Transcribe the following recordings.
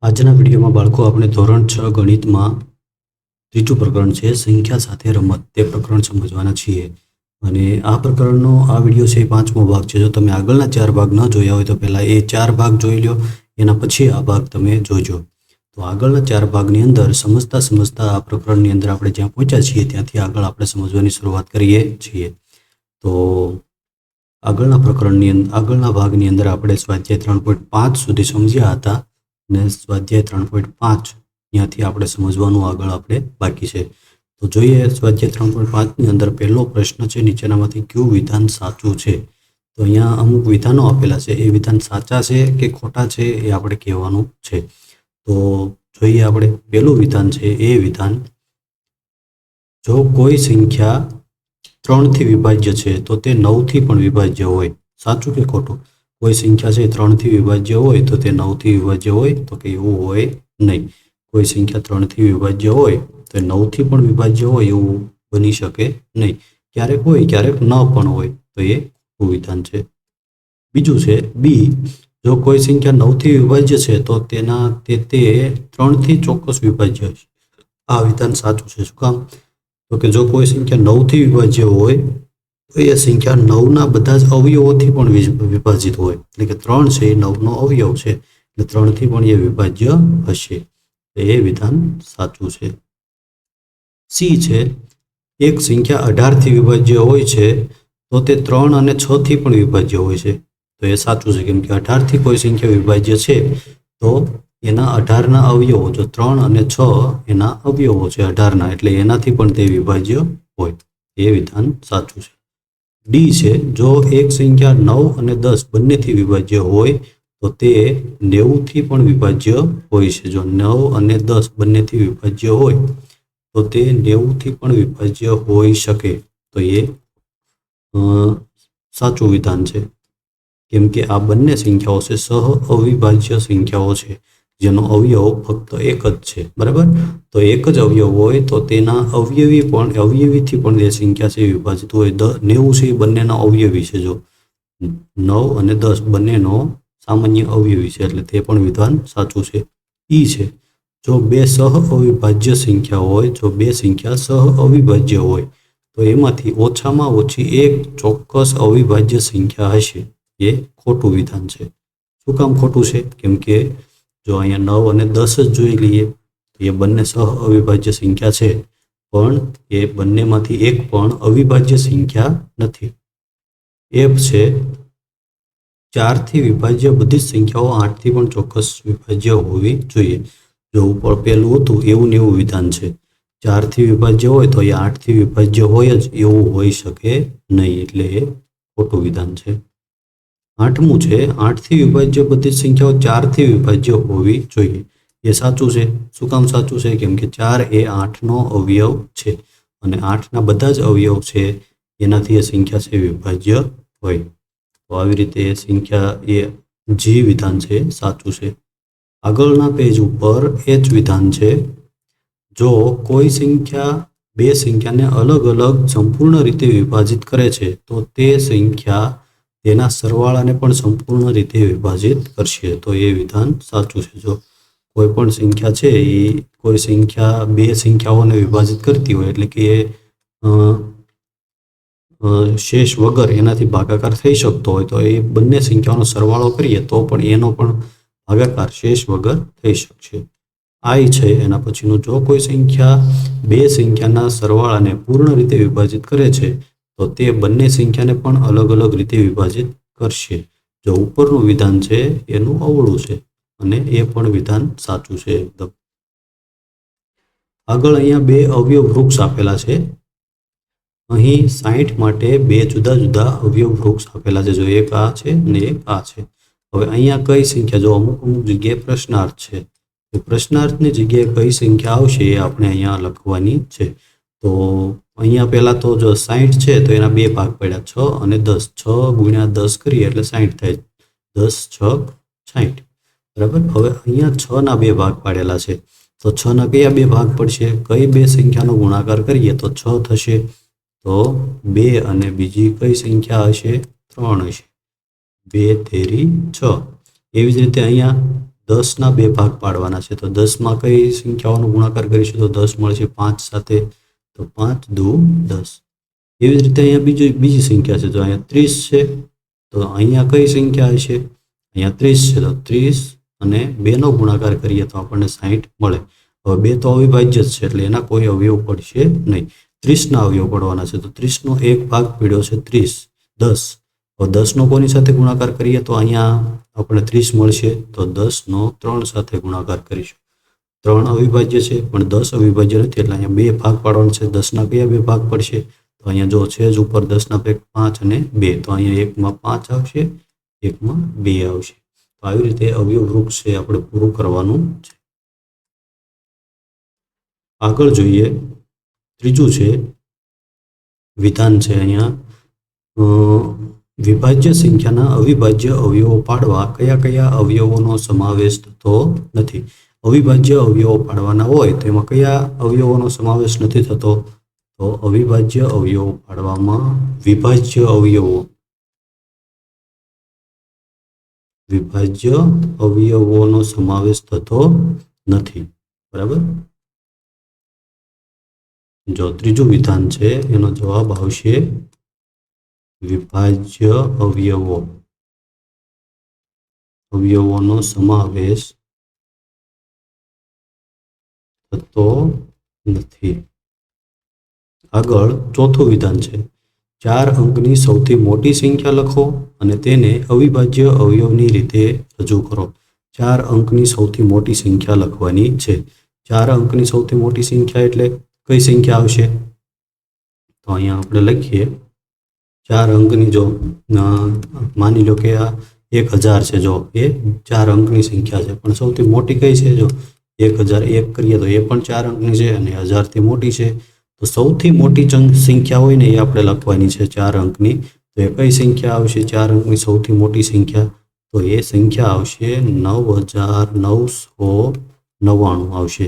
આજના વિડીયોમાં બાળકો આપણે ધોરણ 6 ગણિતમાં ત્રીજું પ્રકરણ છે સંખ્યા સાથે રમત તે પ્રકરણ સમજવાના છીએ અને આ પ્રકરણનો આ વિડીયો છે 5મો ભાગ છે। જો તમે આગળના 4 ભાગ ન જોયા હોય તો પહેલા એ 4 ભાગ જોઈ લો, એના પછી આ ભાગ તમે જોજો। તો આગળના 4 ભાગની અંદર સમજતા આ પ્રકરણની અંદર આપણે જ્યાં પહોંચ્યા છીએ ત્યાંથી આગળ આપણે સમજવાની શરૂઆત કરીએ છીએ। તો આગળના ભાગની અંદર આપણે સ્વાધ્યાય 3.5 સુધી સમજ્યા હતા અને સ્વાધ્યાય 3.5 ત્યાંથી આપણે સમજવાનું આગળ આપણે બાકી છે। તો જોઈએ સ્વાધ્યાય 3.5 ની અંદર પહેલો પ્રશ્ન છે, નીચેનામાંથી કયું વિધાન સાચું છે? તો અહીંયા અમુક વિધાનો આપેલા છે, એ વિધાન સાચા છે કે ખોટા છે એ આપણે કહેવાનું છે। તો જોઈએ આપણે પહેલું વિધાન છે, એ વિધાન જો કોઈ સંખ્યા 3 થી વિભાજ્ય છે તો તે 9 થી પણ વિભાજ્ય હોય, સાચું કે ખોટું? કોઈ સંખ્યા છે 3 થી વિભાજ્ય હોય તો તે 9 થી વિભાજ્ય હોય? તો કે એવું હોય નહીં। કોઈ સંખ્યા 3 થી વિભાજ્ય હોય તો 9 થી પણ વિભાજ્ય હોય એવું બની શકે નહીં। ક્યારેક હોય ક્યારેક ન પણ હોય, તો એ ખોટું વિધાન છે। બીજું છે બી, જો કોઈ સંખ્યા 9 થી વિભાજ્ય છે તો તે 3 થી ચોક્કસ વિભાજ્ય હશે। આ વિધાન સાચું છે। શું કામ? તો કે જો કોઈ સંખ્યા 9 થી વિભાજ્ય હોય તો એ સંખ્યા 9 ના બધા જ અવયવોથી પણ વિભાજિત હોય, એટલે કે 3 છે એ 9 નો અવયવ છે એટલે 3 થી પણ એ વિભાજ્ય હશે, તો એ વિધાન સાચું છે। સી છે, એક સંખ્યા 18 થી વિભાજ્ય હોય છે તો તે 3 અને 6 થી પણ વિભાજ્ય હોય છે, તો એ સાચું છે। કેમ કે 18 થી કોઈ સંખ્યા વિભાજ્ય છે તો એના 18 ના અવયવો, જો 3 અને 6 એના અવયવો છે 18 ના, એટલે એનાથી પણ તે વિભાજ્ય હોય, એ વિધાન સાચું છે। ડી છે, જો એક સંખ્યા 9 અને 10 બંનેથી વિભાજ્ય હોય તો તે 90 થી પણ વિભાજ્ય હોય છે। જો 9 અને 10 બંનેથી વિભાજ્ય હોય તો તે 90 થી પણ વિભાજ્ય હોઈ શકે, તો એ સાચું વિધાન છે। કેમ કે આ બંને સંખ્યાઓ છે સહ અવિભાજ્ય સંખ્યાઓ છે, જેનો અવયવ ફક્ત એક જ છે, બરાબર? તો એક જ અવયવ હોય તો તેના અવયવીથી પણ જે સંખ્યા છે વિભાજિત હોય। 90 છે એ બંનેના અવયવી છે, જો 9 અને 10 બંનેનો સામાન્ય અવયવી છે, એટલે તે પણ વિધાન સાચું છે। ઈ છે, જો બે સહ અવિભાજ્ય સંખ્યા હોય, જો બે સંખ્યા સહ અવિભાજ્ય હોય તો એમાંથી ઓછામાં ઓછી એક ચોક્કસ અવિભાજ્ય સંખ્યા હશે, એ ખોટું વિધાન છે। શું કામ ખોટું છે? કેમ કે જો અહીંયા 9 અને 10 જ જોઈ લઈએ તો એ બંને સહ અવિભાજ્ય સંખ્યા છે, પણ એ બંનેમાંથી એક પણ અવિભાજ્ય સંખ્યા નથી। એફ છે, 4 થી વિભાજ્ય બધી જ સંખ્યાઓ 8 થી પણ ચોક્કસ વિભાજ્ય હોવી જોઈએ। જો ઉપર પેલું હતું એવું ને એવું વિધાન છે, 4 થી વિભાજ્ય હોય તો એ 8 થી વિભાજ્ય હોય જ એવું હોઈ શકે નહીં, એટલે એ ખોટું વિધાન છે। 8મું છે, 8 થી વિભાજ્ય બધી જ સંખ્યાઓ 4 થી વિભાજ્ય હોવી જોઈએ, એ સાચું છે। શું કામ સાચું છે? કેમ કે 4 એ 8 નો અવયવ છે અને 8 ના બધા જ અવયવ છે એનાથી એ સંખ્યા છે વિભાજ્ય હોય, તો આવી રીતે એ સંખ્યા એ જી વિધાન છે સાચું છે। આગળના પેજ ઉપર એચ વિધાન છે, જો કોઈ સંખ્યા બે સંખ્યાને અલગ અલગ સંપૂર્ણ રીતે વિભાજિત કરે છે તો તે સંખ્યા તેના સરવાળાને પણ સંપૂર્ણ રીતે વિભાજિત કરશે, તો એ વિધાન સાચું છે। જો કોઈ પણ સંખ્યા છે એ કોઈ સંખ્યા બે સંખ્યાઓને વિભાજિત કરતી હોય, એટલે કે એ શેષ વગર એનાથી ભાગાકાર થઈ શકતો હોય તો એ બંને સંખ્યાઓનો સરવાળો કરીએ તો પણ એનો પણ ભાગાકાર શેષ વગર થઈ શકશે। આઈ છે એના પછીનું, જો કોઈ સંખ્યા બે સંખ્યાના સરવાળાને પૂર્ણ રીતે વિભાજિત કરે છે તો તે બંને સંખ્યાને પણ અલગ અલગ રીતે વિભાજિત કરશે। જો ઉપરનું વિધાન છે એનું અવળું છે અને એ પણ વિધાન સાચું છે એકદમ। આગળ અહીંયા બે અવયવ વૃક્ષ આપેલા છે, અહીં 60 માટે બે જુદા જુદા અવયવ વૃક્ષ આપેલા છે, જો એક આ છે અને એક આ છે। હવે અહીંયા કઈ સંખ્યા, જો અમુક જગ્યાએ પ્રશ્નાર્થ છે, તો પ્રશ્નાર્થની જગ્યાએ કઈ સંખ્યા આવશે એ આપણે અહીંયા લખવાની છે। તો અહીંયા પહેલા તો જો 60 છે તો એના બે ભાગ પડ્યા, 6 અને 10, 6 ગુણ્યા 10 કરીએ એટલે 60 થાય, 10 6 60, બરાબર? હવે અહીંયા 6 ના બે ભાગ પાડેલા છે, તો 6 ના કયા બે ભાગ પડશે? કઈ બે સંખ્યાનો ગુણાકાર કરીએ તો 6 થશે? તો 2 અને બીજી કઈ સંખ્યા હશે? 3 હશે, 2 તેરી 6। એવી જ રીતે અહીંયા 10ના 2 ભાગ પાડવાના છે. તો 10માં કઈ સંખ્યાઓનો ગુણાકાર કરીશું તો 10 મળશે 5 સાથે, તો 5 દુ 10. એવી જ રીતે અહીંયા બીજી સંખ્યા છે. તો અહીંયા 30 છે, તો અહીંયા કઈ સંખ્યા હશે? અહીંયા 30 છે, તો 30 અને 2નો ગુણાકાર કરીએ તો આપણને 60 મળે. હવે 2 તો અવિભાજ્ય જ છે એટલે એના કોઈ અવયવ પડશે નહીં. 30ના અવયવ પડવાના છે. તો 30નો એક ભાગ પડ્યો છે 30, 10. હવે 10નો કોની સાથે ગુણાકાર કરીએ તો અહીંયા આપણે 30 મળશે. તો 10નો 3 સાથે ગુણાકાર કરીશું. 3 અવિભાજ્ય છે પણ 10 અવિભાજ્ય નથી એટલે અહીંયા 2 ભાગ પાડવાના છે. 10ના કયા 2 ભાગ પડશે? તો અહીંયા જો છે જ ઉપર 10ના ભાગ 5 અને 2, તો અહીંયા એકમાં 5 આવશે, એકમાં 2 આવશે. તો આવી રીતે અવયવ વૃક્ષ છે આપણે પૂરું કરવાનું છે. આગળ જોઈએ, ત્રીજું છે વિધાન છે. અહીંયા વિભાજ્ય સંખ્યાના અવિભાજ્ય અવયવો પાડવા કયા કયા અવયવોનો સમાવેશ થતો નથી? અવિભાજ્ય અવયવો પાડવાના હોય તો એમાં કયા અવયવોનો સમાવેશ નથી થતો? તો અવિભાજ્ય અવયવો પાડવામાં વિભાજ્ય અવયવોનો સમાવેશ થતો નથી. બરાબર. જો ત્રીજું વિધાન છે એનો જવાબ આવશે વિભાજ્ય અવયવોનો સમાવેશ થતો નથી. આગળ ચોથું વિધાન છે 4 અંકની સૌથી મોટી સંખ્યા લખો અને તેને અવિભાજ્ય અવયવની રીતે રજૂ કરો. 4 અંકની સૌથી મોટી સંખ્યા લખવાની છે. 4 અંકની સૌથી મોટી સંખ્યા એટલે કઈ સંખ્યા આવશે? તો અહીંયા આપણે લખીએ 4 અંકની, જો માની લો કે આ 1000 છે, જો એ 4 અંકની સંખ્યા છે પણ સૌથી મોટી કઈ છે? જો 1001 કરીએ તો એ પણ 4 અંકની છે અને 1000થી મોટી છે. તો સૌથી મોટી સંખ્યા હોય ને એ આપણે લખવાની છે 4 અંકની. તો એ કઈ સંખ્યા આવશે? 4 અંકની સૌથી મોટી સંખ્યા, તો એ સંખ્યા આવશે 9999 આવશે.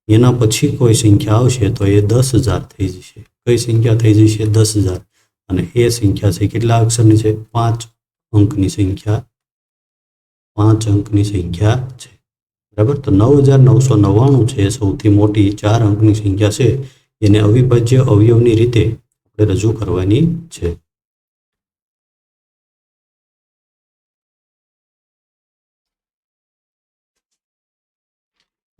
એના પછી કોઈ સંખ્યા આવશે તો એ 10,000 થઈ જશે. કઈ સંખ્યા થઈ જશે? 10,000. અને એ સંખ્યા છે કેટલા અક્ષરની છે? 5 અંકની સંખ્યા, 5 અંકની સંખ્યા છે. બરાબર. તો 9999 છે સૌથી મોટી 4 અંકની સંખ્યા છે. એને અવિભાજ્ય અવયવની રીતે આપણે રજૂ કરવાની છે.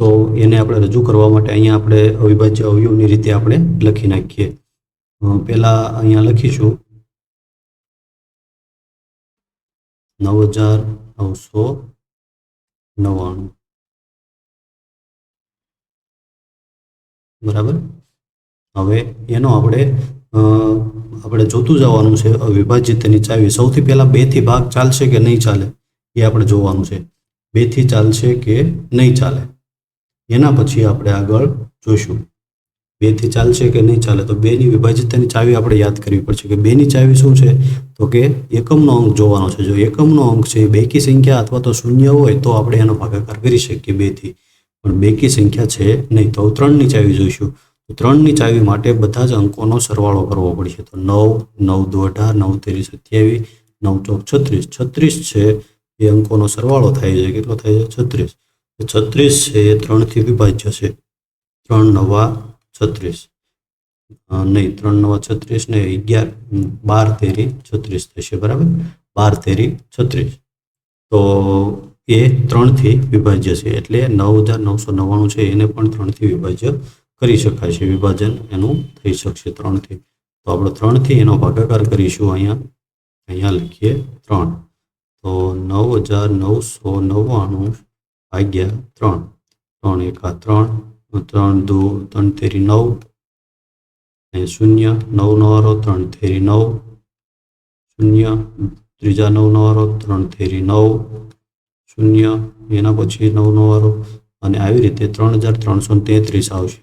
તો એને આપણે રજૂ કરવા માટે અહીંયા આપણે અવિભાજ્ય અવયવની રીતે આપણે લખી નાખીએ. પહેલા અહીંયા લખીશું 9999. બરાબર. હવે એનો આપણે જોતું જવાનું છે અવિભાજ્યતાની ચાવી. સૌથી પહેલા 2 થી ભાગ ચાલશે કે નહીં ચાલે એ આપણે જોવાનું છે. 2 થી ચાલશે કે નહીં ચાલે એના પછી આપણે આગળ જોઈશું. 2 થી ચાલશે કે નહીં ચાલે તો 2ની વિભાજ્યતાની ચાવી આપણે યાદ કરવી પડશે કે 2ની ચાવી શું છે? તો કે એકમનો અંક જોવાનો છે. જો એકમનો અંક છે એ બેકી સંખ્યા અથવા તો શૂન્ય હોય તો આપણે એનો ભાગાકાર કરી શકીએ 2 થી, પણ બેકી સંખ્યા છે નહીં. તો 3ની ચાવી જોઈશું. તો 3ની ચાવી માટે બધા જ અંકોનો સરવાળો કરવો પડશે. તો 9, 9 દુ 18, 9 તેરી 27, 9 ચોક 36. 36 છે એ અંકોનો સરવાળો થાય છે. કેટલો થાય છે? 36. 36 છે એ 3થી વિભાજ્ય છે. 3 નવા 36 નહીં, 3 નવા 36 ને 11, 12 તેરી 36 થશે. બરાબર. 12 તેરી 36. તો એ 3થી વિભાજ્ય છે એટલે 9999 છે એને પણ 3થી વિભાજ્ય કરી શકાય છે. વિભાજન એનું થઈ શકશે 3થી. તો આપણે 3થી એનો ભાગાકાર કરીશું. અહીંયા લખીએ 3. તો 9999 ભાગ્યા 3. 3 એકા 3, 3 દુ 3 તેરી 9 અને 0, 9 નવારો 3 તેરી 9, 0, ત્રીજા 9 નવારો 3 તેરી 9, 0, એના પછી 9 નવારો અને આવી રીતે 3333 આવશે.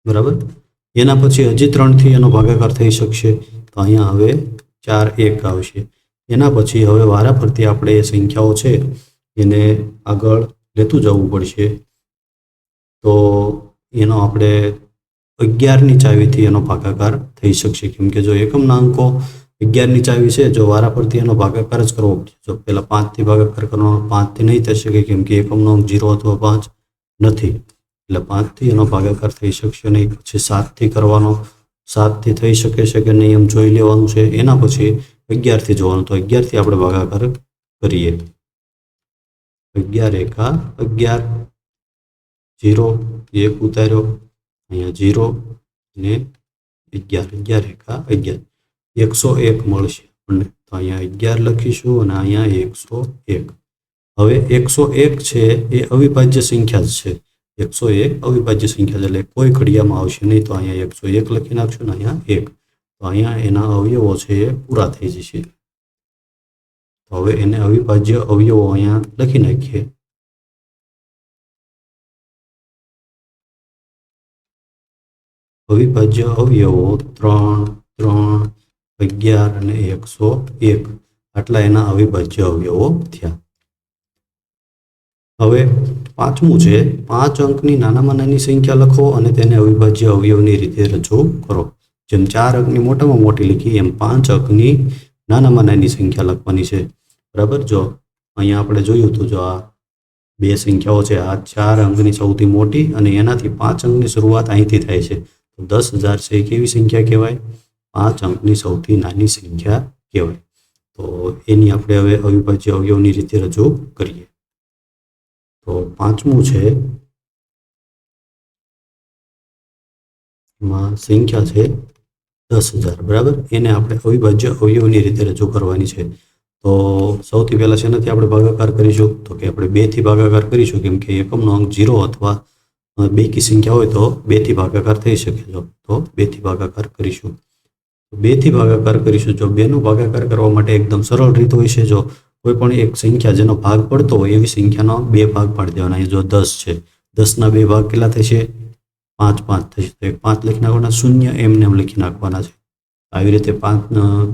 બરાબર. એના પછી હજી 3થી એનો ભાગાકાર થઈ શકશે. તો અહીંયા હવે 4 1 આવશે. એના પછી હવે વારાફરતી આપણે એ સંખ્યાઓ છે એને આગળ લેતું જવું પડશે. તો એનો આપણે 11ની ચાવીથી એનો ભાગાકાર થઈ શકશે. કેમ કે જો એકમના અંકો 11ની ચાવી છે, જો વારાફરતી એનો ભાગાકાર જ કરવો પડશે. જો પહેલાં 5થી ભાગાકાર કરવાનો, 5થી નહીં થઈ શકે કેમ કે એકમનો અંક 0 અથવા 5 નથી, એટલે 5થી એનો ભાગાકાર થઈ શકશે નહીં. પછી 7થી કરવાનો, 7થી થઈ શકે છે કે નહીં એમ જોઈ લેવાનું છે. એના પછી 11થી જોવાનું, તો 11થી આપણે ભાગાકાર કરીએ. 11 એકા 11, 0 1 ઉતાર્યો, અહીંયા 0 અને 11, 11 એકા 11, 101 મળશે આપણને. તો અહીંયા 11 લખીશું અને અહીંયા 101. હવે 101 છે એ અવિભાજ્ય સંખ્યા જ છે. 101 અવિભાજ્ય સંખ્યા છે, એટલે કોઈ ઘડિયામાં આવશે નહીં. તો અહીંયા 101 લખી નાખશું ને અહીંયા 1. તો અહીંયા એના અવયવો છે એ પૂરા થઈ જશે. તો હવે એને અવિભાજ્ય અવયવો અહીંયા લખી નાખીએ. અવિભાજ્ય અવયવો 3, 3, 11 અને 101, આટલા એના અવિભાજ્ય અવયવો થયા. હવે પાંચમું છે, 5 અંકની નાનામાં નાની સંખ્યા લખો અને તેને અવિભાજ્ય અવયવની રીતે રજૂ કરો. જેમ 4 અંકની મોટામાં મોટી લખી એમ 5 અંકની નાનામાં નાની સંખ્યા લખવાની છે. બરાબર. જો અહીંયા આપણે જોયું હતું, જો આ બે સંખ્યાઓ છે, આ 4 અંકની સૌથી મોટી અને એનાથી 5 અંકની શરૂઆત અહીંથી થાય છે. તો 10,000 છે એ કેવી સંખ્યા કહેવાય? 5 અંકની સૌથી નાની સંખ્યા કહેવાય. તો એની આપણે હવે અવિભાજ્ય અવયવની રીતે રજૂ કરીએ. તો પાંચમું છે, એમાં સંખ્યા છે 10,000. બરાબર. એને આપણે અવિભાજ્ય અવયવની રીતે રજૂ કરવાની છે. તો સૌથી પહેલાં શેનાથી આપણે ભાગાકાર કરીશું? તો કે આપણે 2થી ભાગાકાર કરીશું, કેમ કે એકમનો અંક 0 અથવા બેકી સંખ્યા હોય તો 2થી ભાગાકાર થઈ શકે. તો 2થી ભાગાકાર કરીશું. 2થી ભાગાકાર કરીશું. જો 2નો ભાગાકાર કરવા માટે એકદમ સરળ રીત હોય છે. જો કોઈ પણ એક સંખ્યા જેનો ભાગ પડતો હોય એવી સંખ્યાનો 2 ભાગ પાડી દેવાના. અહીં જો 10 છે, 10ના 2 ભાગ કેટલા થશે? 5, 5 થશે. તો એક 5 લખી નાખવાના, 0 એમને એમ લખી નાખવાના છે. આવી રીતે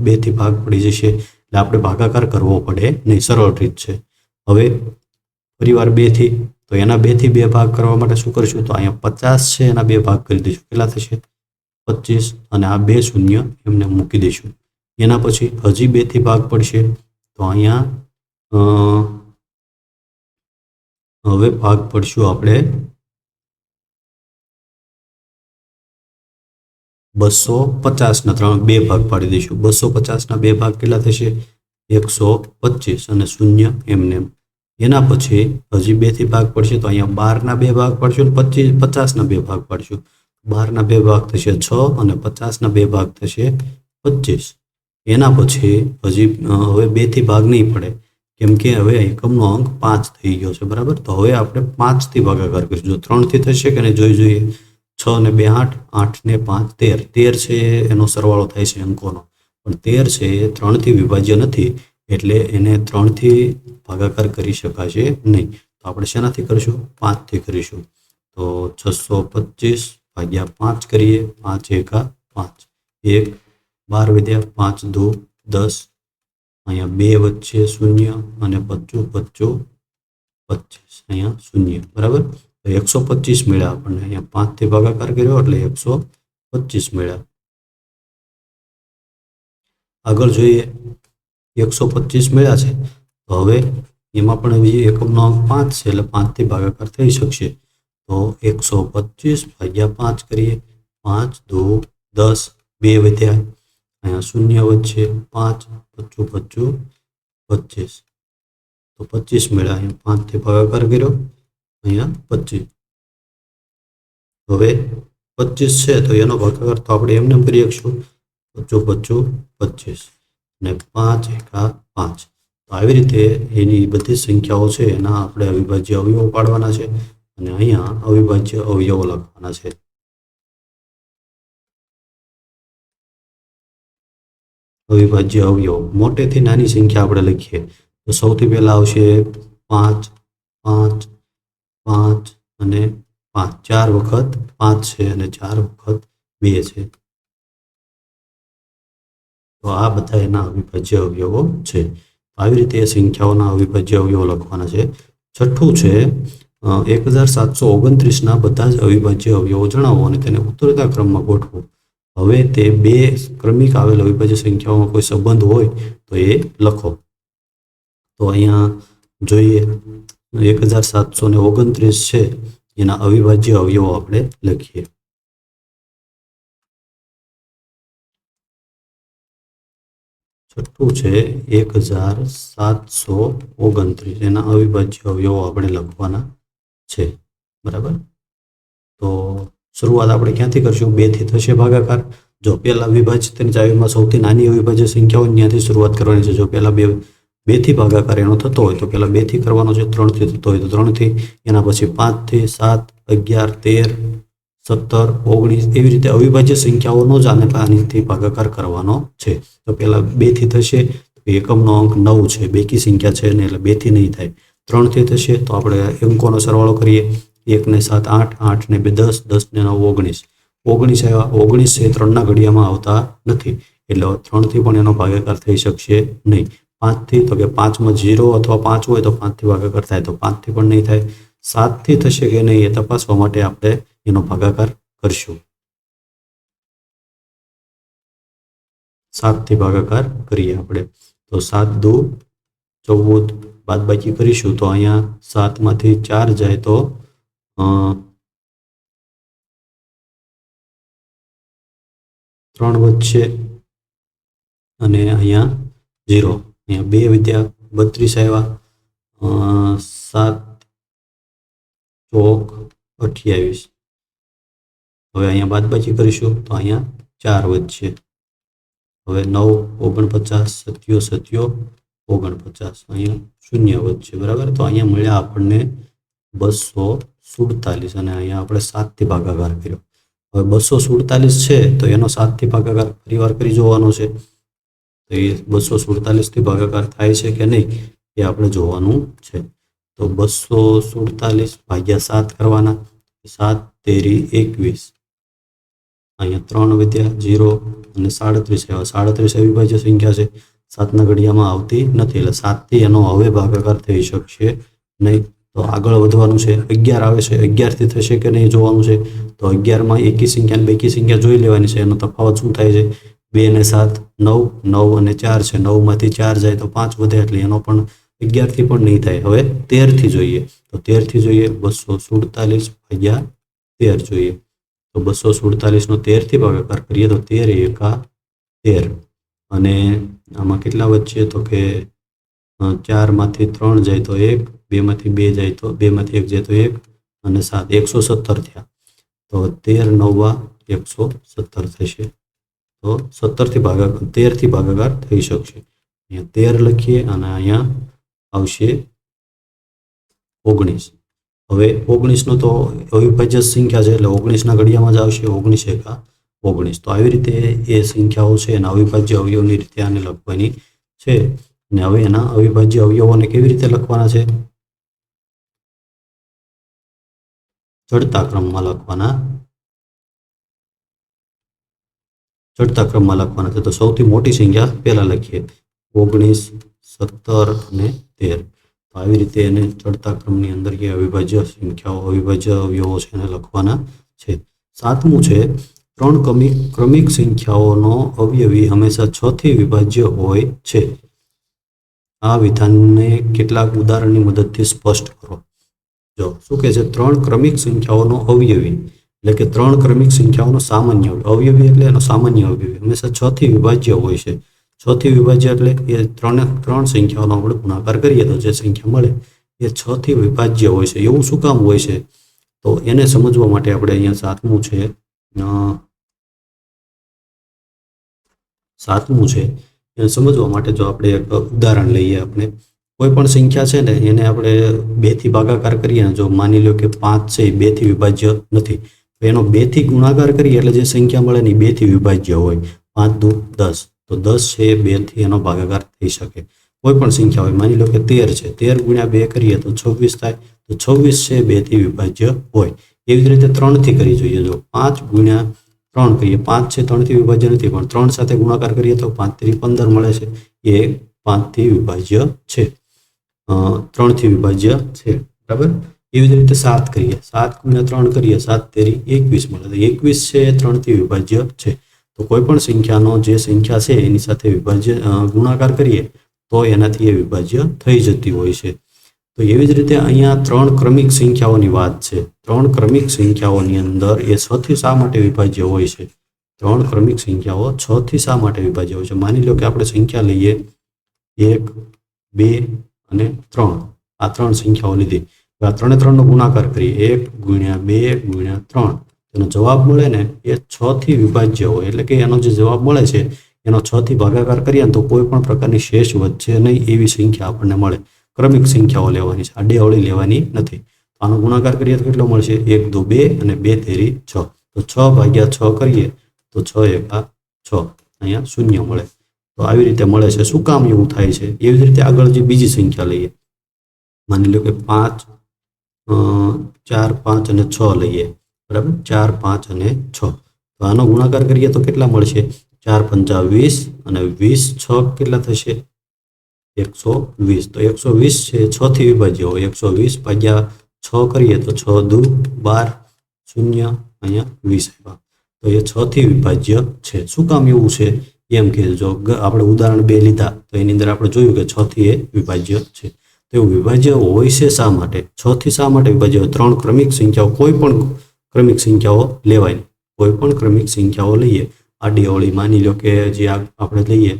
2થી ભાગ પડી જશે, એટલે આપણે ભાગાકાર કરવો પડે નહીં, સરળ રીત છે. હવે ફરીવાર 2થી, તો એના 2થી 2 ભાગ કરવા માટે શું કરીશું? તો અહીંયા 50 છે, એના 2 ભાગ કરી દઈશું. કેટલા થશે? 25, અને આ 2 શૂન્ય એમને મૂકી દઈશું. એના પછી હજી 2થી ભાગ પડશે, તો અહીંયા હવે ભાગ પડશું આપણે 250ના 2 ભાગ પાડી દઈશું. 250ના 2 ભાગ કેટલા થશે? 125, અને શૂન્ય એમને એમ. એના પછી હજી 2થી ભાગ પડશે, તો અહીંયા 12ના 2 ભાગ પાડશું અને 50ના 2 ભાગ પાડશું. 12ના 2 ભાગ થશે 6, અને 50ના 2 ભાગ થશે 25. એના પછી હજી હવે 2થી ભાગ નહીં પડે, કેમ કે હવે એકમનો અંક 5 થઈ ગયો છે. બરાબર. તો હવે આપણે 5થી ભાગાકાર કરીશું. જો 3થી થશે કે નહીં જોઈએ. 6 ને 2 8, 8 ને 5 13. 13 છે એનો સરવાળો થાય છે અંકોનો, પણ 13 છે એ 3થી વિભાજ્ય નથી, એટલે એને 3થી ભાગાકાર કરી શકાશે નહીં. તો આપણે શેનાથી કરીશું? 5થી કરીશું. તો 625 ભાગ્યા 5 કરીએ. 5 એકા 5, 1 12 વધ્યા, 5 દુ 10, અહીંયા 2 વચ્ચે 0 અને 25 25 25, અહીંયા 0. બરાબર. તો 125 મળ્યા આપણને. અહીંયા 5થી ભાગાકાર કર્યો એટલે 125 મળ્યા. આગળ જોઈએ, 125 મળ્યા છે. તો હવે એમાં પણ હજી એકમનો અંક 5 છે, એટલે 5થી ભાગાકાર થઈ શકશે. તો 125 ભાગ્યા 5 કરીએ. 5 દુ 10, 2 વધ્યા, અહીંયા 0 વચ્ચે 5 25 25, તો 25 મળ્યા. અહીંયા 5થી ભાગાકાર કર્યો, અહીંયા 25. હવે 25 છે તો એનો ભાગાકાર તો આપણે એમને કરી શકશું. 25 25, અને 5 એકા 5. તો આવી રીતે એની બધી સંખ્યાઓ છે એના આપણે અવિભાજ્ય અવયવો પાડવાના છે, અને અહીંયા અવિભાજ્ય અવયવો લખવાના છે. અવિભાજ્ય અવયવ મોટેથી નાની સંખ્યા આપણે લખીએ તો સૌથી પહેલા આવશે 5 5 5 અને 5. 4 વખત 5 છે અને 4 વખત 2 છે. તો આ બધા એના અવિભાજ્ય અવયવો છે. આવી રીતે સંખ્યાઓના અવિભાજ્ય અવયવો લખવાના છે. છઠ્ઠું છે 1729ના બધા જ અવિભાજ્ય અવયવો જણાવો અને તેને ઉત્તરતા ક્રમમાં ગોઠવો. હવે તે બે ક્રમિક આવેલ અવિભાજ્ય સંખ્યાઓમાં કોઈ સંબંધ હોય તો એ લખો. તો અહીંયા જોઈએ 1729 છે એના અવિભાજ્ય અવયવો આપણે લખીએ. છઠ્ઠું છે 1729 એના અવિભાજ્ય અવયવો આપણે લખવાના છે. બરાબર. તો શરૂઆત આપણે ક્યાંથી કરશું? 2 થી થશે ભાગાકાર. જો પહેલા અવિભાજ્ય તેની ચાવીમાં સૌથી નાની અવિભાજ્ય સંખ્યાઓ ત્યાંથી શરૂઆત કરવાની છે. જો પહેલા બે થી ભાગાકાર એનો થતો હોય તો પહેલા 2 થી કરવાનો છે, 3 થી થતો હોય તો 3 થી, એના પછી 5 થી, 7, 11, 13, 17, 19 એવી રીતે અવિભાજ્ય સંખ્યાઓનો જ આનાથી ભાગાકાર કરવાનો છે. તો પહેલા 2 થી થશે, એકમનો અંક 9 છે, બેકી સંખ્યા છે ને એટલે 2 થી નહીં થાય. 3 થી થશે તો આપણે અંકોનો સરવાળો કરીએ. 1 ને 7 8, 8 ને 2 10, 10 ને 9 19, 19 આવ્યા. 19 છે 3ના ઘડિયામાં આવતા નથી એટલે 3 થી પણ એનો ભાગાકાર થઈ શકશે નહીં. 5 થી તો કે 5માં 0 અથવા 5 હોય તો 5 થી ભાગાકાર થાય, તો 5 થી પણ નહીં થાય. 7 થી થશે કે નહીં એ તપાસવા માટે આપણે એનો ભાગાકાર કરશું. 7 થી ભાગાકાર કરીએ આપણે તો 7 દુ 14, બાદબાકી કરીશું તો અહીંયા 7 માંથી 4 જાય તો 3 વધશે અને અહીંયા 0. અહીંયા 2 વધ્યા, 32 આવ્યા. 7 ચોક 28. હવે અહીંયા બાદબાકી કરીશું તો અહીંયા 4 વધશે. હવે 9 49, 7 49, અહીંયા 0 વધશે. બરાબર. તો અહીંયા મળ્યા આપણને 247 અને અહીંયા આપણે 7 થી ભાગાકાર કર્યો. હવે 247 છે તો એનો 7 થી ભાગાકાર ફરીવાર કરી જોવાનો છે. તો એ 247 થી ભાગાકાર થાય છે કે નહીં એ આપણે જોવાનું છે. તો 247 ભાગ્યા 7 કરવાના. 7 તેરી 21, અહીંયા 3 વધ્યા, 0 અને 37 આવ્યા. 37 અવિભાજ્ય સંખ્યા છે, 7ના ઘડિયામાં આવતી નથી એટલે 7 થી એનો હવે ભાગાકાર થઈ શકશે નહીં. તો આગળ વધવાનું છે. 11 આવે છે, 11 થી થશે કે નહીં જોવાનું છે. તો 11માં એકી સંખ્યા બેકી સંખ્યા જોઈ લેવાની છે. એનો તફાવત શું થાય છે? 2 ને 7 9, 9 અને 4 છે. 9 માંથી 4 જાય તો 5 વધે એટલે એનો પણ 11 થી પણ નહીં થાય. હવે 13 થી જોઈએ તો 13 થી જોઈએ 247 ભાગ્યા 13 જોઈએ તો 247 નો 13 થી ભાગાકાર કરીએ તો 13 એકા 13 અને આમાં કેટલા વચ્ચે તો કે 4 માંથી 3 જાય તો 1, 2 માંથી 2 જાય તો 2 માંથી 1 જાય તો 1 અને 7 117 થયા. તો 13 9 117 થશે. તો 13 થી ભાગાકાર થઈ શકશે. અહીંયા 13 લખીએ અને અહીંયા આવશે 19. હવે 19 નો તો અવિભાજ્ય સંખ્યા છે એટલે 19ના ઘડિયામાં જ આવશે. 19 એકા 19. તો આવી રીતે એ સંખ્યાઓ છે એના અવિભાજ્ય અવયવની રીતે આને લખવાની છે. અને હવે એના અવિભાજ્ય અવયવોને કેવી રીતે લખવાના છે? ચડતા ક્રમમાં લખવાના છે. તો સૌથી મોટી સંખ્યા પહેલા લખીએ 19, 17 અને 13. તો આવી રીતે એને ચડતા ક્રમની અંદર કે અવિભાજ્ય સંખ્યાઓ અવિભાજ્ય અવયવો છે એને લખવાના છે. 7મું છે 3 ક્રમિક સંખ્યાઓનો અવયવી હંમેશા 6 થી વિભાજ્ય હોય છે. આ વિધાનને કેટલાક ઉદાહરણની મદદથી સ્પષ્ટ કરો. જો શું કહે છે? 3 ક્રમિક સંખ્યાઓનો અવયવી એટલે કે 3 ક્રમિક સંખ્યાઓનો સામાન્ય અવયવી એટલે એનો સામાન્ય અવયવી હંમેશા 6 થી વિભાજ્ય હોય છે. 6 થી વિભાજ્ય એટલે એ ત્રણ સંખ્યાઓનો આપણે ગુણાકાર કરીએ તો જે સંખ્યા મળે એ 6 થી વિભાજ્ય હોય છે. એવું શું કામ હોય છે? તો એને સમજવા માટે આપણે અહીંયા 7મું છે એને સમજવા માટે જો આપણે એક ઉદાહરણ લઈએ. આપણે કોઈ પણ સંખ્યા છે ને એને આપણે 2 થી ભાગાકાર કરીએ ને જો માની લો કે 5 છે એ 2 થી વિભાજ્ય નથી તો એનો 2 થી ગુણાકાર કરીએ એટલે જે સંખ્યા મળે ને એ 2 થી વિભાજ્ય હોય. 5 દુ 10 તો 10 છે એ 2 થી એનો ભાગાકાર થઈ શકે. કોઈ પણ સંખ્યા હોય માની લો કે 13 છે 13 ગુણ્યા 2 કરીએ તો 26 થાય તો 26 છે 2 થી વિભાજ્ય હોય. એવી જ રીતે 3 થી કરી જોઈએ. જો 5 ગુણ્યા 3 કરીએ 5 છે 3 થી વિભાજ્ય નથી પણ 3 સાથે ગુણાકાર કરીએ તો 5 થી 15 મળે છે. એ 5 થી વિભાજ્ય છે, 3 થી વિભાજ્ય છે. બરાબર. એવી જ રીતે 7 કરીએ 7 ગુણ્યા 3 કરીએ 7 તેરી 21 મળે તો 21 છે 3 થી વિભાજ્ય છે. તો કોઈ પણ સંખ્યાનો જે સંખ્યા છે એની સાથે ગુણાકાર કરીએ તો એનાથી એ વિભાજ્ય થઈ જતી હોય છે. તો એવી જ રીતે અહીંયા 3 ક્રમિક સંખ્યાઓની વાત છે. 3 ક્રમિક સંખ્યાઓની અંદર એ 6 થી શા માટે વિભાજ્ય હોય છે? 3 ક્રમિક સંખ્યાઓ 6 થી શા માટે વિભાજ્ય હોય છે? માની લો કે આપણે સંખ્યા લઈએ 1, 2 અને 3. આ 3 સંખ્યાઓ લીધી. આ 3 3 નો ગુણાકાર કરીએ 1 × 2 × 3. એનો જવાબ મળે ને એ 6 થી વિભાજ્ય હોય. એટલે કે એનો જે જવાબ મળે છે એનો 6 થી ભાગાકાર કરીએ તો કોઈ પણ પ્રકારની શેષ વધશે નહીં એવી સંખ્યા આપણને મળે. ક્રમિક સંખ્યાઓ લેવાની છે, આડી અવળી લેવાની નથી. આનો ગુણાકાર કરીએ તો કેટલો મળશે? 1 2 2 અને 2 તેરી 6. તો 6/6 કરીએ તો 6 એકા 6. અહીંયા શૂન્ય મળે. તો આવી રીતે મળે છે. શું કામ એવું થાય છે? એવી જ રીતે આગળ જે બીજી સંખ્યા લઈએ, માની લો કે 5, 4, 5 અને 6 લઈએ. બરાબર, 4, 5 અને 6. તો આનો ગુણાકાર કરીએ તો કેટલા મળશે? 4 × 5 = 20 અને 20 6 કેટલા થશે? 120. તો 120 છે 6 થી વિભાજ્ય હોય. 120/6 કરીએ તો 6 દુ 12, શૂન્ય, અહીંયા 20 આવ્યા. તો એ 6 થી વિભાજ્ય છે. શું કામ એવું છે? એમ કે જો આપણે ઉદાહરણ 2 લીધા તો એની અંદર આપણે જોયું કે 6 થી એ વિભાજ્ય છે. તો એવું વિભાજ્ય હોય છે શા માટે? 6 થી શા માટે વિભાજ્ય હોય? 3 ક્રમિક સંખ્યાઓ, કોઈ પણ ક્રમિક સંખ્યાઓ લેવાય. કોઈ પણ ક્રમિક સંખ્યાઓ લઈએ આડી અવળી, માની લો કે જે આપણે લઈએ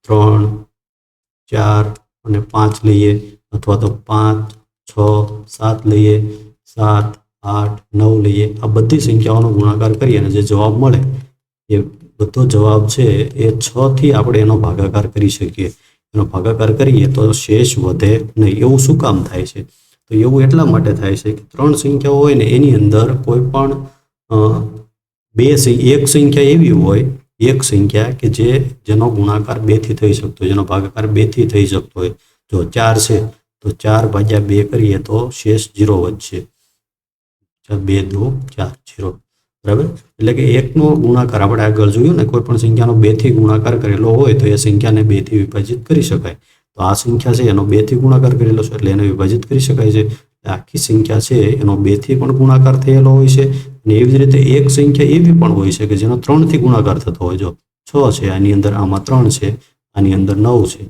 3, 4 અને 5 લઈએ, અથવા તો 5, 6, 7 લઈએ, 7, 8, 9 લઈએ. આ બધી સંખ્યાઓનો ગુણાકાર કરીએ અને જે જવાબ મળે એ બધો જવાબ છે એ 6 થી આપણે એનો ભાગાકાર કરી શકીએ. એનો ભાગાકાર કરીએ તો શેષ વધે નહીં. એવું શું કામ થાય છે? તો એવું એટલા માટે થાય છે કે 3 સંખ્યાઓ હોય ને એની અંદર કોઈ પણ એક સંખ્યા એવી હોય, એક સંખ્યા કે જેનો ગુણાકાર 2 થી થઈ શકતો હોય, જેનો ભાગાકાર 2 થી થઈ શકતો હોય. જો 4 છે તો 4/2 કરીએ તો શેષ 0 વધશે. 2 2 4 0. બરાબર, એટલે કે એકનો ગુણાકાર આપણે આગળ જોયું ને, કોઈ પણ સંખ્યાનો 2 થી ગુણાકાર કરેલો હોય તો એ સંખ્યાને 2 થી વિભાજિત કરી શકાય. તો આ સંખ્યા છે એનો 2 થી ગુણાકાર કરેલો છે એટલે એને વિભાજિત કરી શકાય છે. આખી સંખ્યા છે એનો 2 થી પણ ગુણાકાર થયેલો હોય છે. અને એવી જ રીતે એક સંખ્યા એવી પણ હોય છે કે જેનો 3 થી ગુણાકાર થતો હોય. જો 6 છે, આની અંદર આમાં 3 છે, આની અંદર 9 છે.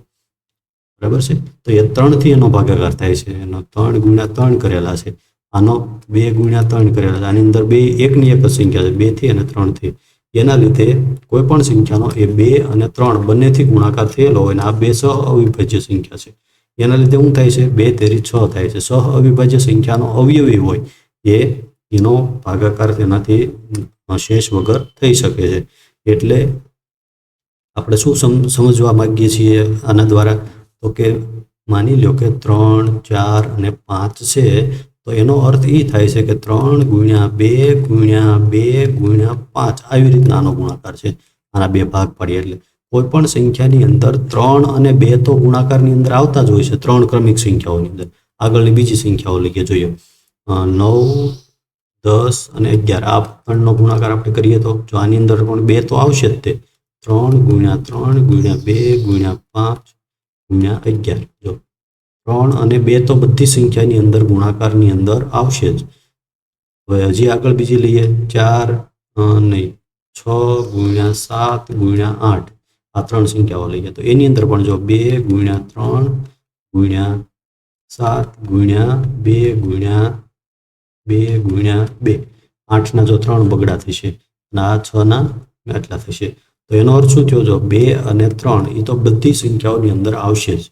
બરાબર છે, તો એ 3 થી એનો ભાગાકાર થાય છે. એનો 3 × 3 કરેલા છે, આનો 2 × 3 કરેલા છે. આની અંદર બે એકની એક જ સંખ્યા છે, 2 થી અને 3 થી. એના લીધે કોઈ પણ સંખ્યાનો એ 2 અને 3 બંનેથી ગુણાકાર થયેલો હોય અને આ બે સહ અવિભાજ્ય સંખ્યા છે. એના લીધે શું થાય છે? 2 તેરી 6 થાય છે. સહ અવિભાજ્ય સંખ્યાનો અવયવી હોય એનો ભાગાકાર તેનાથી શેષ વગર થઈ શકે છે. એટલે આપણે શું સમજવા માંગીએ છીએ આના દ્વારા? તો કે માની લો કે 3, 4 અને 5 છે. તો એનો અર્થ એ થાય છે કે 3 × 2 × 2 × 5 આવી રીતના આનો ગુણાકાર છે. આના બે ભાગ પાડીએ એટલે કોઈ પણ સંખ્યાની અંદર 3 અને 2 તો ગુણાકારની અંદર આવતા જ હોય છે. 3 ક્રમિક સંખ્યાઓની અંદર. આગળની બીજી સંખ્યાઓ લઈએ, જોઈએ 9, 10 અને 11. આ 3 નો ગુણાકાર આપણે કરીએ તો જો આની અંદર પણ 2 તો આવશે જ. તે 3 × 3 × 2 × 5 × 11. જો 3 અને 2 તો બધી સંખ્યાની અંદર ગુણાકારની અંદર આવશે જ. હવે હજી આગળ બીજી લઈએ 4 નહીં 6 × 7 × 8. આ 3 સંખ્યાઓ લઈએ તો એની અંદર પણ જો 2 × 3 × 7 × 2 × 2 × 2. 8ના જો 3 બગડા થશે અને આ 6ના આટલા થશે. તો એનો અર્થ શું થયો? જો 2 અને 3 એ તો બધી સંખ્યાઓની અંદર આવશે જ.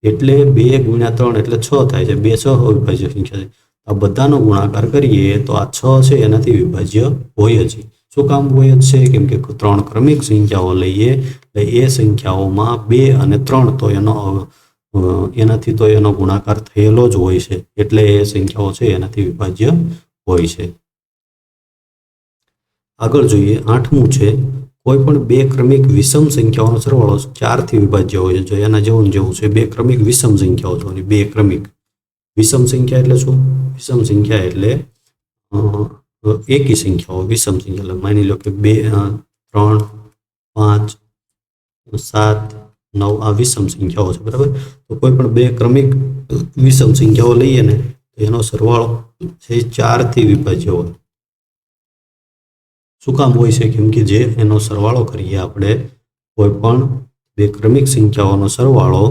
એટલે 2 × 3 એટલે 6 થાય છે. 2 સહ અવિભાજ્ય સંખ્યા છે. આ બધાનો ગુણાકાર કરીએ તો આ 6 છે એનાથી વિભાજ્ય હોય જ. શું કામ હોય જ છે? કેમ કે 3 ક્રમિક સંખ્યાઓ લઈએ એટલે એ સંખ્યાઓમાં 2 અને 3 તો એનાથી તો એનો ગુણાકાર થયેલો જ હોય છે. એટલે એ સંખ્યાઓ છે એનાથી વિભાજ્ય હોય છે. આગળ જોઈએ 8મું છે, કોઈ પણ 2 ક્રમિક વિષમ સંખ્યાઓનો સરવાળો 4 થી વિભાજ્ય હોય છે. જો એના જેવું છે 2 ક્રમિક વિષમ સંખ્યાઓ જોવાની. 2 ક્રમિક વિષમ સંખ્યા એટલે શું? વિષમ સંખ્યા એટલે એકી સંખ્યાઓ વિષમ સંખ્યા. માની લો કે 2, 3, 5, 7, 9 આ વિષમ સંખ્યાઓ છે. બરાબર, તો કોઈ પણ 2 ક્રમિક વિષમ સંખ્યાઓ લઈએ ને તો એનો સરવાળો છે 4 થી વિભાજ્ય હોય. શું કામ હોય છે? કેમ કે જે એનો સરવાળો કરીએ આપણે કોઈ પણ બે ક્રમિક સંખ્યાઓનો સરવાળો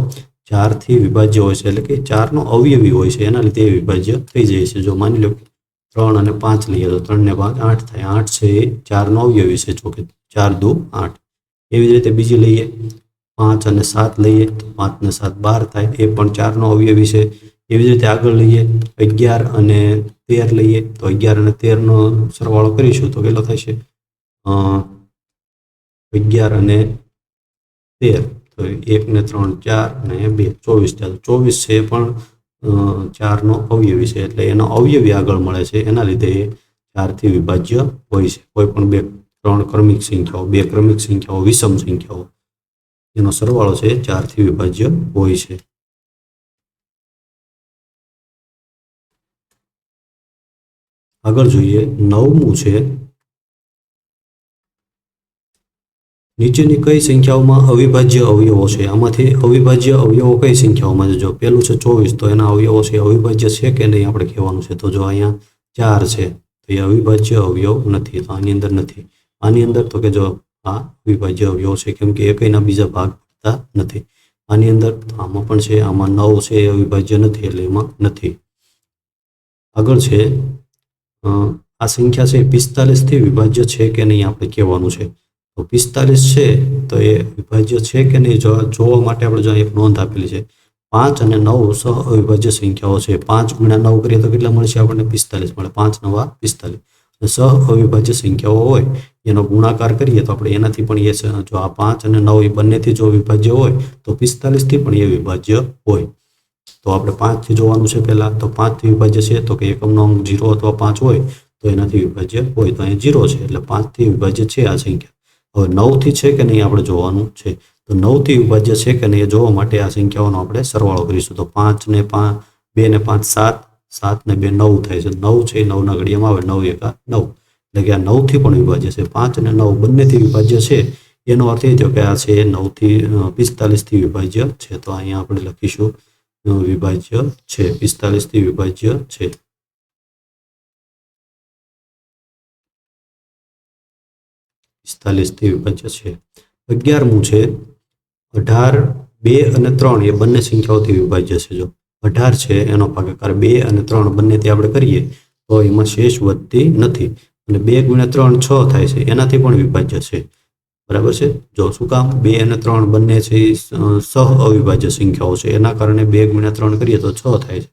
4થી વિભાજ્ય હોય છે, એટલે કે 4નો અવયવી હોય છે, એના લીધે એ વિભાજ્ય થઈ જાય છે. જો માની લો 3 અને 5 લઈએ તો 3 ને 5 8 થાય. 8 છે એ 4નો અવયવી છે, જો કે 4 દુ 8. એવી જ રીતે બીજી લઈએ 5 અને 7 લઈએ તો 5 ને 7 12 થાય, એ પણ 4નો અવયવી છે. એવી જ રીતે આગળ લઈએ 11 અને 13 લઈએ તો 11 અને 13નો સરવાળો કરીશું તો કેટલો થશે? 11 અને 13 તો 1 ને 3 4 અને 2 24 થાય. 24 છે એ પણ 4નો અવયવી છે, એટલે એનો અવયવી આગળ મળે છે, એના લીધે એ 4થી વિભાજ્ય હોય છે. કોઈ પણ ત્રણ ક્રમિક સંખ્યાઓ, બે ક્રમિક સંખ્યાઓ, વિષમ સંખ્યાઓ, એનો સરવાળો છે 4થી વિભાજ્ય હોય છે. આગળ જોઈએ 9મું છે, નીચેની કઈ સંખ્યાઓમાં અવિભાજ્ય અવયવો છે? આમાંથી અવિભાજ્ય અવયવો કઈ સંખ્યાઓમાં છે? જો પહેલું છે 24, તો એના અવયવો છે અવિભાજ્ય છે કે નહીં આપણે કહેવાનું છે. તો જો અહીંયા 4 છે તો એ અવિભાજ્ય અવયવ નથી, તો આની અંદર નથી. આની અંદર તો કે જો આ અવિભાજ્ય અવયવ છે, કેમ કે એકયના બીજા ભાગ પડતા નથી. આની અંદર આમાં પણ છે, આમાં 9 છે એ અવિભાજ્ય નથી, એટલે એમાં નથી. આગળ છે આ સંખ્યા છે 45થી વિભાજ્ય છે કે નહીં આપણે કહેવાનું છે. તો 45 છે તો એ વિભાજ્ય છે કે નહીં જોવા માટે આપણે જો એક નોંધ આપેલી છે, 5 અને 9 સહ અવિભાજ્ય સંખ્યાઓ છે. 5 ગુણ્યા 9 કરીએ તો કેટલા મળશે? આપણને 45 મળે. 5 9 45. સહ અવિભાજ્ય સંખ્યાઓ હોય એનો ગુણાકાર કરીએ તો આપણે એનાથી પણ એ જો આ 5 અને 9 એ બંનેથી જો વિભાજ્ય હોય તો 45થી પણ એ વિભાજ્ય હોય. તો આપણે 5થી જોવાનું છે પહેલા, તો 5થી વિભાજ્ય છે તો કે એકમનો અંક 0 અથવા 5 હોય તો એનાથી વિભાજ્ય હોય, તો અહીં 0 છે એટલે 5થી વિભાજ્ય છે આ સંખ્યા. હવે 9થી છે કે નહીં આપણે જોવાનું છે. તો 9થી વિભાજ્ય છે કે નહીં એ જોવા માટે આ સંખ્યાઓનો આપણે સરવાળો કરીશું. તો 5 ને 5 2 ને 5 7, 7 ને 2 9 થાય છે. 9 છે 9ના ઘડિયામાં આવે, 9 એકા 9, એટલે કે આ 9થી પણ વિભાજ્ય છે. 5 અને 9 બંનેથી વિભાજ્ય છે, એનો અર્થ એ થયો કે આ છે 9થી 45થી વિભાજ્ય છે. તો અહીંયા આપણે લખીશું વિભાજ્ય છે, 45થી વિભાજ્ય છે. 45થી વિભાજ્ય છે. 11મું છે 18, 2 અને 3 એ બંને સંખ્યાઓથી વિભાજ્ય છે. જો 18 છે એનો ભાગાકાર 2 અને 3 બંનેથી આપણે કરીએ તો એમાં શેષ વધતી નથી, અને 2 ગુણ્યા 3 6 થાય છે, એનાથી પણ વિભાજ્ય છે. બરાબર છે? જો શું કામ? 2 અને 3 બંને છે સહ અવિભાજ્ય સંખ્યાઓ છે, એના કારણે 2 ગુણ્યા 3 કરીએ તો 6 થાય છે.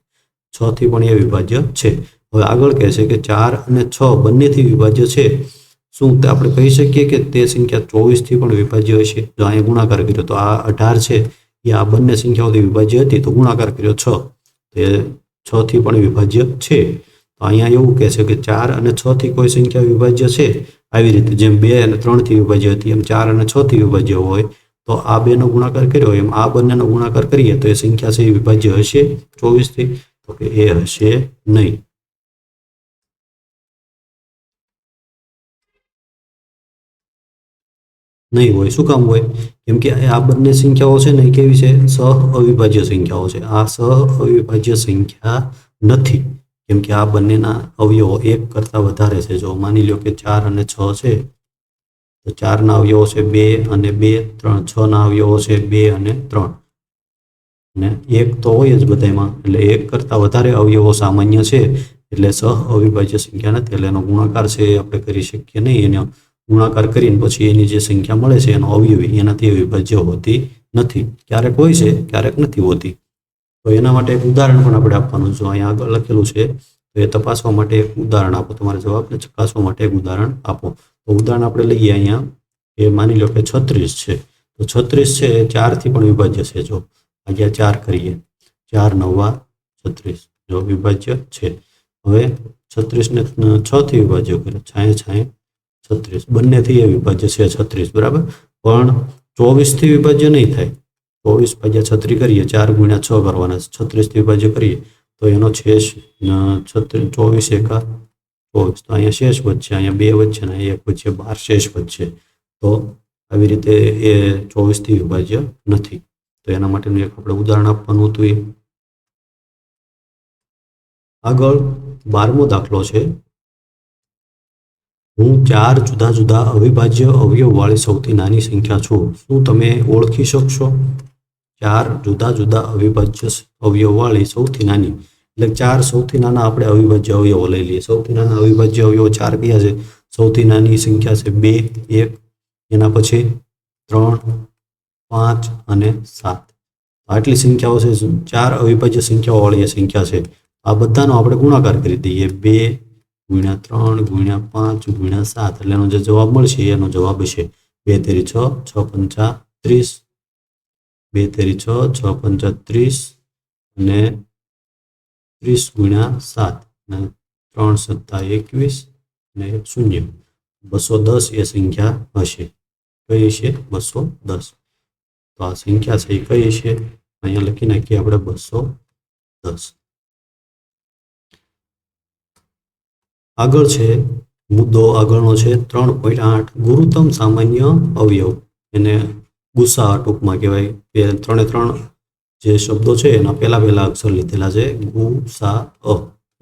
6થી પણ એ વિભાજ્ય છે. હવે આગળ કહે છે કે 4 અને 6 બંનેથી વિભાજ્ય છે. શું આપણે કહી શકીએ કે તે સંખ્યા 24થી પણ વિભાજ્ય હશે? જો અહીંયા ગુણાકાર કર્યો તો આ 18 છે એ આ બંને સંખ્યાઓથી વિભાજ્ય હતી, તો ગુણાકાર કર્યો 6, તો એ 6થી પણ વિભાજ્ય છે. તો અહીંયા એવું કહે છે કે 4 અને 6થી કોઈ સંખ્યા વિભાજ્ય છે. આવી રીતે જેમ 2 અને 3થી વિભાજ્ય હતી એમ 4 અને 6થી વિભાજ્ય હોય, તો આ બેનો ગુણાકાર કર્યો એમ આ બંનેનો ગુણાકાર કરીએ તો એ સંખ્યા છે એ વિભાજ્ય હશે 24થી? તો કે એ હશે નહીં. નહીં હોય. શું કામ હોય? કેમ કે આ બંને સંખ્યાઓ છે ને એ કેવી છે? સહ અવિભાજ્ય સંખ્યાઓ છે. આ સહ અવિભાજ્ય સંખ્યા નથી, કેમ કે આ બંનેના અવયવો એક કરતાં વધારે છે. જો માની લો કે 4 અને 6 છે તો 4ના અવયવો છે 2 અને 2, 3, 6ના અવયવો છે 2 અને 3, અને એક તો હોય જ બધામાં, એટલે એક કરતાં વધારે અવયવો સામાન્ય છે, એટલે સહ અવિભાજ્ય સંખ્યા નથી. એટલે એનો ગુણાકાર છે એ આપણે કરી શકીએ નહીં. એનો ગુણાકાર કરીને પછી એની જે સંખ્યા મળે છે એનો અવયવી, એનાથી વિભાજ્ય હોતી નથી. ક્યારેક હોય છે, ક્યારેક નથી હોતી. તો એના માટે એક ઉદાહરણ પણ આપણે આપવાનું. જો અહીંયા આગળ લખેલું છે તો એ તપાસવા માટે એક ઉદાહરણ આપો. તમારે જવાબને ચકાસવા માટે એક ઉદાહરણ આપો. તો ઉદાહરણ આપણે લઈએ અહીંયા, એ માની લો કે 36 છે. તો 36 છે એ 4થી પણ વિભાજ્ય છે. જો ભાગ્યા 4 કરીએ, 4 9 36, જો વિભાજ્ય છે. હવે 36 ને 6થી વિભાજ્ય કરે, 6 36, બંનેથી એ વિભાજ્ય છે 36, બરાબર. પણ 24થી વિભાજ્ય નહીં થાય. 24 ભાગ્યા 36 કરીએ, 4 ગુણ્યા 6 કરવાના, 36થી વિભાજ્ય કરીએ તો એનો શેષ 24 એકા 24, તો અહીંયા શેષ વધશે, અહીંયા 2 વધશે ને 1 વધશે, 12 શેષ વધશે. તો આવી રીતે એ 24થી વિભાજ્ય નથી. તો એના માટેનું એક આપણે ઉદાહરણ આપવાનું હતું. એ આગળ 12મો દાખલો છે. હું 4 જુદા જુદા અવિભાજ્ય અવયવવાળી સૌથી નાની સંખ્યા છું. શું તમે ઓળખી શકશો? 4 જુદા જુદા અવિભાજ્ય અવયવવાળી સૌથી નાની, એટલે 4 સૌથી નાના આપણે અવિભાજ્ય અવયવો લઈ લઈએ. સૌથી નાના અવિભાજ્ય અવયવો 4 કયા છે? સૌથી નાની સંખ્યા છે 2, 1, એના પછી 3, 5 અને 7. આટલી સંખ્યાઓ છે. 4 અવિભાજ્ય સંખ્યાઓવાળી સંખ્યા છે. આ બધાનો આપણે ગુણાકાર કરી દઈએ. 2 ગુણ્યા 3 ગુણ્યા 5 ગુણ્યા 7, એટલે એનો જે જવાબ મળશે એનો જવાબ હશે 2 તેરી 6, 6 પંચા 30, 2 તેરી 6, 6 પંચા 30 અને 30 ગુણ્યા 7 અને 3 સત્તા 21 અને 1 શૂન્ય. 210 એ સંખ્યા હશે. કઈ હશે? 210. તો આ સંખ્યા છે એ કઈ હશે? અહીંયા લખી નાખીએ આપણે 210. આગળ છે મુદ્દો, આગળનો છે 3.8 ગુરુત્તમ સામાન્ય અવયવ, એને ગુસા ટૂંકમાં કહેવાય. 3 જે શબ્દો છે એના પહેલા અક્ષર લીધેલા છે. ગુસા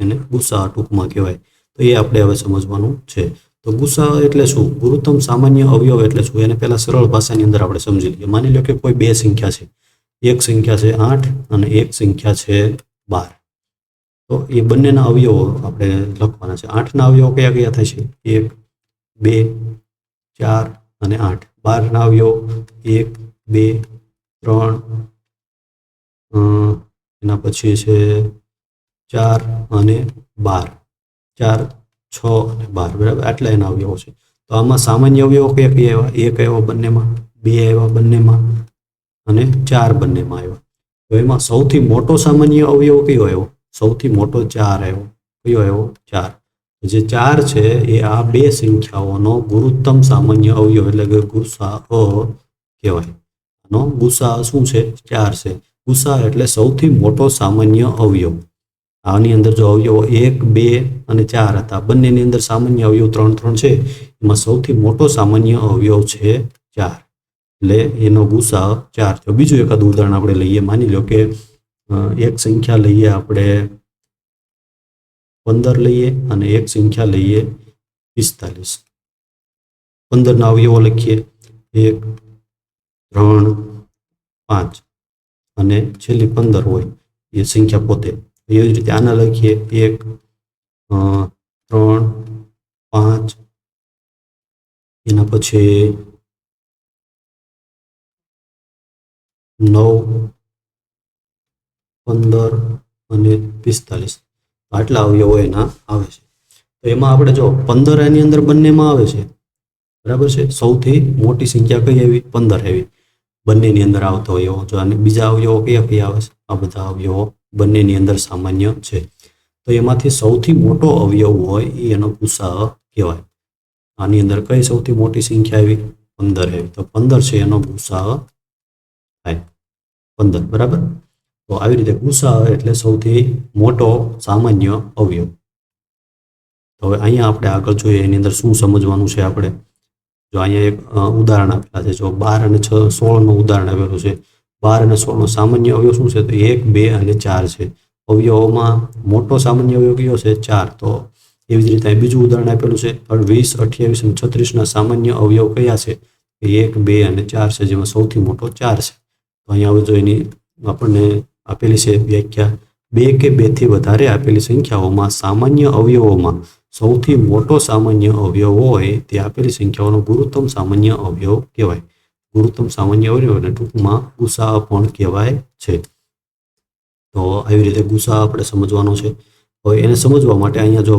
એને ગુસા ટૂંકમાં કહેવાય. તો એ આપણે હવે સમજવાનું છે. તો ગુસા એટલે શું? ગુરુત્તમ સામાન્ય અવયવ એટલે શું? એને પહેલા સરળ ભાષાની અંદર આપણે સમજી લઈએ. માની લો કે કોઈ બે સંખ્યા છે. એક સંખ્યા છે 8 અને એક સંખ્યા છે 12. તો એ બંનેના અવયવો આપણે લખવાના છે. 8ના અવયવો કયા કયા થશે? 1, 2, 4 અને 8. 12ના અવયવો 1, 2, 3, એના પછી છે 4 અને 12. 4, 6 અને 12, બરાબર. આટલા એના અવયવો છે. તો આમાં સામાન્ય અવયવો કયા કયા આવ્યા? 1 આવ્યો બંનેમાં, 2 આવ્યા બંનેમાં અને 4 બંનેમાં આવ્યા. તો એમાં સૌથી મોટો સામાન્ય અવયવ કયો આવ્યો? સૌથી મોટો 4 આવ્યો. કયો આવ્યો? 4. જે 4 છે એ આ બે સંખ્યાઓનો ગુરુત્તમ સામાન્ય અવયવ એટલે કે ગુસા કહેવાય. આનો ગુસા શું છે? 4 છે. ગુસા એટલે સૌથી મોટો સામાન્ય અવયવ. આની અંદર જો અવયવો 1, 2 અને 4 હતા, બંનેની અંદર સામાન્ય અવયવ 3 છે. એમાં સૌથી મોટો સામાન્ય અવયવ છે 4, એટલે એનો ગુસા 4 છે. બીજું એકાદ ઉદાહરણ આપણે લઈએ. માની લો કે એક સંખ્યા લઈએ આપણે 15 લઈએ અને એક સંખ્યા લઈએ 45. 15ના અવયવો લખીએ 1, 3, 5 અને છેલ્લી 15 હોય એ સંખ્યા પોતે. એવી જ રીતે આના લખીએ 1, 3, 5 એના પછી 9, 15 અને 45. આટલા અવયવો એના આવે છે. તો એમાં આપણે જો 15 એની અંદર બંનેમાં આવે છે, બરાબર છે. સૌથી મોટી સંખ્યા કઈ આવી? 15 આવી બંનેની અંદર આવતો અવયવો. જો અને બીજા અવયવો કયા કયા આવે છે? આ બધા અવયવો બંનેની અંદર સામાન્ય છે. તો એમાંથી સૌથી મોટો અવયવ હોય એ એનો ગુસા કહેવાય. આની અંદર કઈ સૌથી મોટી સંખ્યા આવી? 15 આવી. તો 15 છે એનો ગુસા થાય 15, બરાબર. તો આવી રીતે ગુસા એટલે સૌથી મોટો સામાન્ય અવયવ. તો હવે અહીંયા આપણે આગળ જોઈએ એની અંદર શું સમજવાનું છે આપણે. જો અહીંયા એક ઉદાહરણ આપેલા છે. જો 12 અને 16નું ઉદાહરણ આપેલું છે. 12 અને 16નો સામાન્ય અવયવ શું છે? તો 1, 2 અને 4 છે. અવયવોમાં મોટો સામાન્ય અવયવ કયો છે? 4. તો એવી જ રીતે બીજું ઉદાહરણ આપેલું છે. 20, 28 અને 36ના સામાન્ય અવયવ કયા છે? 1, 2 અને 4 છે, જેમાં સૌથી મોટો 4 છે. તો અહીંયા હવે જો એની આપણને આપેલી છે વ્યાખ્યા. 2 કે 2 થી વધારે આપેલી સંખ્યાઓમાં સામાન્ય અવયવોમાં સૌથી મોટો સામાન્ય અવયવ હોય તે આપેલી સંખ્યાઓનો ગુરુત્તમ સામાન્ય અવયવ કહેવાય. ગુરુત્તમ સામાન્ય અવયવને ટૂંકમાં ગુસા પણ કહેવાય છે. તો આવી રીતે ગુસા આપણે સમજવાનો છે. હવે એને સમજવા માટે અહીંયા જો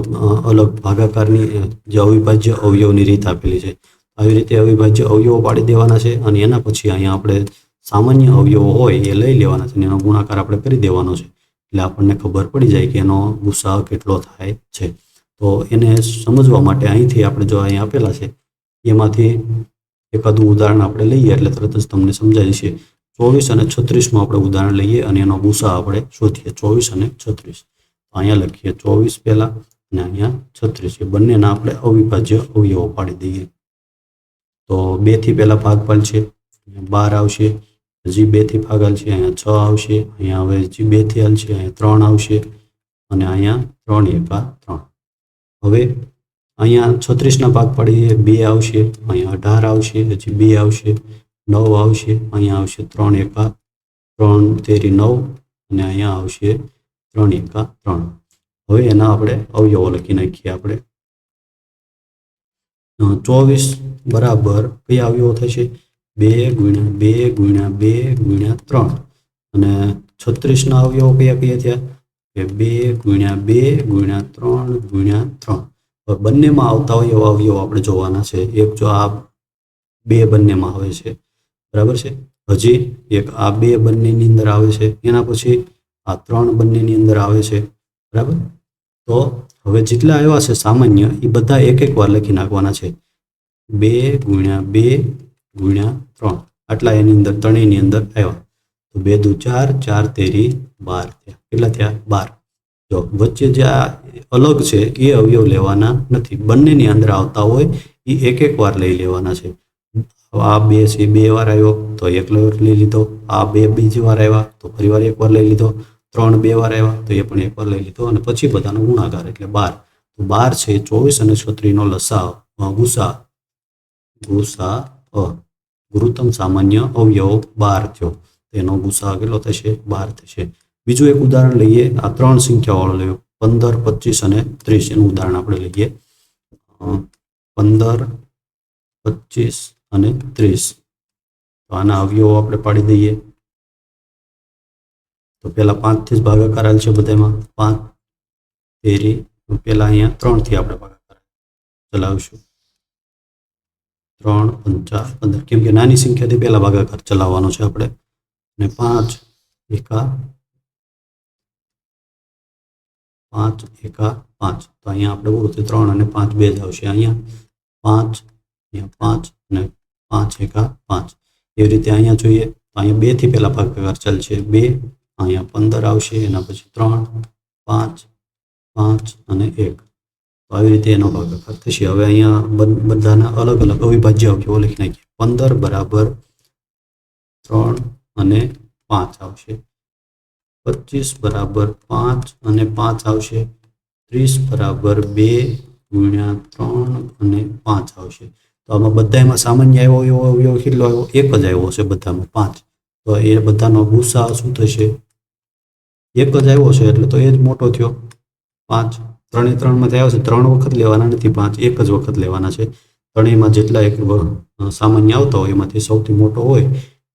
અલગ ભાગાકારની જે અવિભાજ્ય અવયવની રીત આપેલી છે, આવી રીતે અવિભાજ્ય અવયવો પાડી દેવાના છે અને એના પછી અહીંયા આપણે સામાન્ય અવયવો હોય એ લઈ લેવાના છે અને એનો ગુણાકાર આપણે કરી દેવાનો છે. એટલે આપણને ખબર પડી જાય કે એનો ગુસા કેટલો થાય છે. તો એને સમજવા માટે અહીંથી આપણે જો અહીંયા આપેલા છે એમાંથી એકાદું ઉદાહરણ આપણે લઈએ એટલે તરત જ તમને સમજાય છે. 24 અને 36નું આપણે ઉદાહરણ લઈએ અને એનો ગુસા આપણે શોધીએ. 24 અને 36. અહીંયા લખીએ 24 પહેલા અને અહીંયા 36. એ બંનેના આપણે અવિભાજ્ય અવયવો પાડી દઈએ. તો 2 થી પહેલા ભાગફળ છે, 12 આવશે. હજી 2 થી ભાગાલ છે, અહીંયા 6 આવશે. અહીંયા હવે હજી 2 થી હાલ છે, અહીંયા 3 આવશે અને અહીંયા 3 એકા 3. હવે અહીંયા 36 ના ભાગ પાડીએ 2 આવશે, અહીંયા 18 આવશે, હજી 2 આવશે, 9 આવશે, અહીંયા આવશે 3 એકા 3 તેરી 9 અને અહીંયા આવશે 3 એકા 3. હવે એના આપણે અવયવો લખી નાખીએ. આપણે 24 બરાબર કયા અવયવો થશે? 2 ગુણ્યા 2 ગુણ્યા 2 ગુણ્યા 3. અને 36 ના અવયવો કયા કયા થયા? કે 2 ગુણ્યા 2 ગુણ્યા 3 ગુણ્યા 3. હવે બંનેમાં આવતા હોય એવા અવયવો આપણે જોવાના છે. એક જો આ 2 બંનેમાં આવે છે, બરાબર છે. હજી એક આ 2 બંનેની અંદર આવે છે, એના પછી આ 3 બંનેની અંદર આવે છે, બરાબર. તો હવે જેટલા આવ્યા છે સામાન્ય એ બધા એક એક વાર લખી નાખવાના છે. 2 ગુણ્યા 2 ગુણ્યા 3 આટલા એની અંદર ત્રણેયની અંદર આવ્યા. તો 2 દુ 4, 4 તેરી 12 થયા. કેટલા થયા? 12. જો વચ્ચે જે આ અલગ છે એ અવયવ લેવાના નથી. બંનેની અંદર આવતા હોય એ એક એક વાર લઈ લેવાના છે. આ 2 છે 2 વાર આવ્યો તો એક લઈ લીધો. આ 2 બીજી વાર આવ્યા તો ફરી વાર એક વાર લઈ લીધો. 3 2 વાર આવ્યા તો એ પણ એક વાર લઈ લીધો. અને પછી બધાનો ગુણાકાર એટલે 12. તો 12 છે 24 અને 36 નો લસા ગુસા ગુરુત્તમ સામાન્ય અવયવ 12 થયો. તેનો ગુસા કેટલો થશે? 12 થશે. બીજું એક ઉદાહરણ લઈએ. આ 3 સંખ્યાવાળો લઈએ, 15 25 અને 30. એનું ઉદાહરણ આપણે લઈએ. 15 25 અને 30. તો આના અવયવો આપણે પાડી દઈએ. તો પેલા 5 થી જ ભાગાકાર આલ છે બધામાં. 5 તેરી પેલા અહીંયા 3 થી આપણે ભાગાકાર ચલાવીશું. 3 5 15 કેમ કે નાની સંખ્યાથી પેલા ભાગાકાર ચલાવવાનો છે આપણે. અને 5 એકા 5 એકા 5. તો અહીંયા આપણે બોલું 3 અને 5 બે જ આવશે. અહીંયા 5 અહીંયા 5 અને 5 એકા 5. એવી રીતે અહીંયા જોઈએ તો અહીંયા 2 થી પેલા ભાગાકાર ચાલશે. 2 અહીંયા 15 આવશે, એના પછી 3 5 5 અને 1. તો આવી રીતે એનો ભાગાકાર થશે. હવે અહીંયા બધાના અલગ અલગ અવિભાજ્ય અવયવો લખી નાખીએ. 15 બરાબર 3 અને 5 આવશે. 25 બરાબર 5 અને 5 આવશે. 30 બરાબર 2 ગુણ્યા 3 અને 5 આવશે. તો આમાં બધામાં સામાન્ય આવ્યો એવો અવયવ કેટલો આવ્યો? એક જ આવ્યો છે બધામાં, 5. તો એ બધાનો ગુસા શું થશે? એક જ આવ્યો છે એટલે તો એ જ મોટો થયો 5. 3 3માંથી આવ્યો છે, 3 વખત લેવાના નથી, 5 એક જ વખત લેવાના છે. ત્રણેયમાં જેટલા એક સામાન્ય આવતા હોય એમાંથી સૌથી મોટો હોય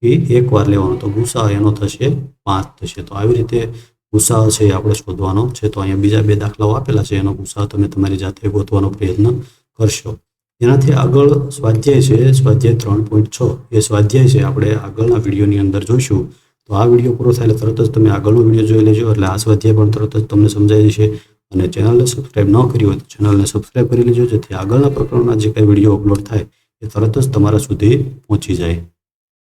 એ એક વાર લેવાનો. તો ગુસા એનો થશે 5 થશે. તો આવી રીતે ગુસા છે એ આપણે શોધવાનો છે. તો અહીંયા બીજા 2 દાખલાઓ આપેલા છે, એનો ગુસા તમે તમારી જાતે ગોતવાનો પ્રયત્ન કરશો. એનાથી આગળ સ્વાધ્યાય છે, સ્વાધ્યાય 3.6. એ સ્વાધ્યાય છે આપણે આગળના વિડીયોની અંદર જોઈશું. તો આ વિડીયો પૂરો થાય એટલે તરત જ તમે આગળનો વિડીયો જોઈ લેજો, એટલે આ સ્વાધ્યાય પણ તરત જ તમને સમજાઈ જશે. અને ચેનલને સબસ્ક્રાઇબ ન કરી હોય તો ચેનલને સબસ્ક્રાઇબ કરી લેજો, જેથી આગળના પ્રકરણના જે કંઈ વિડીયો અપલોડ થાય એ તરત જ તમારા સુધી પહોંચી જાય.